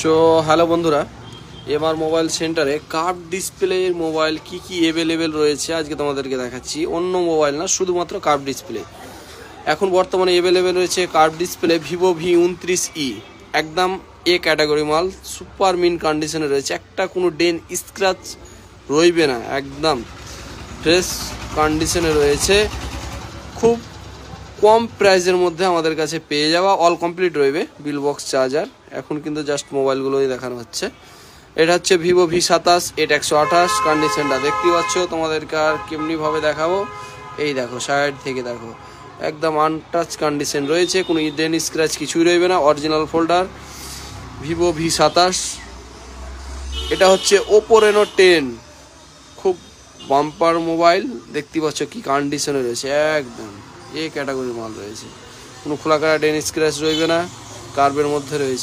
So hello বন্ধুরা, MR mobile সেন্টারে curve ডিসপ্লের মোবাইল কি কি অ্যাভেলেবেল রয়েছে আজকে তোমাদেরকে দেখাচ্ছি। অন্য মোবাইল না, শুধুমাত্র কার্ভ ডিসপ্লে। এখন বর্তমানে অ্যাভেলেবেল রয়েছে কার্ভ ডিসপ্লে ভিভো V29e, একদম এ ক্যাটাগরি মাল, সুপার মিন কন্ডিশনে রয়েছে, একটা কোনো ডেন স্ক্র্যাচ রইবে না, একদম ফ্রেশ কন্ডিশনে রয়েছে। খুব কম প্রাইসের মধ্যে আমাদের কাছে পেয়ে যাওয়া, অল কমপ্লিট রইবে, বিল বক্স চার্জার। এখন কিন্তু জাস্ট মোবাইলগুলোই দেখানো হচ্ছে। এটা হচ্ছে ভিভো V27, 128 কন্ডিশনটা দেখতে পাচ্ছ। তোমাদেরকে আর কেমনিভাবে দেখাবো, এই দেখো সাইড থেকে দেখো, একদম আনটাচ কন্ডিশন রয়েছে, কোনো ডেন স্ক্র্যাচ কিছুই রইবে না, অরিজিনাল ফোল্ডার ভিভো V27। এটা হচ্ছে ওপো রেনো 10, খুব বাম্পার মোবাইল, দেখতে পাচ্ছ কি কন্ডিশনে রয়েছে, একদম এ ক্যাটাগরির মাল রয়েছে, কোনো খোলাকাটা ডেন স্ক্র্যাচ রইবে না, কার্ভের মধ্যে রয়েছে।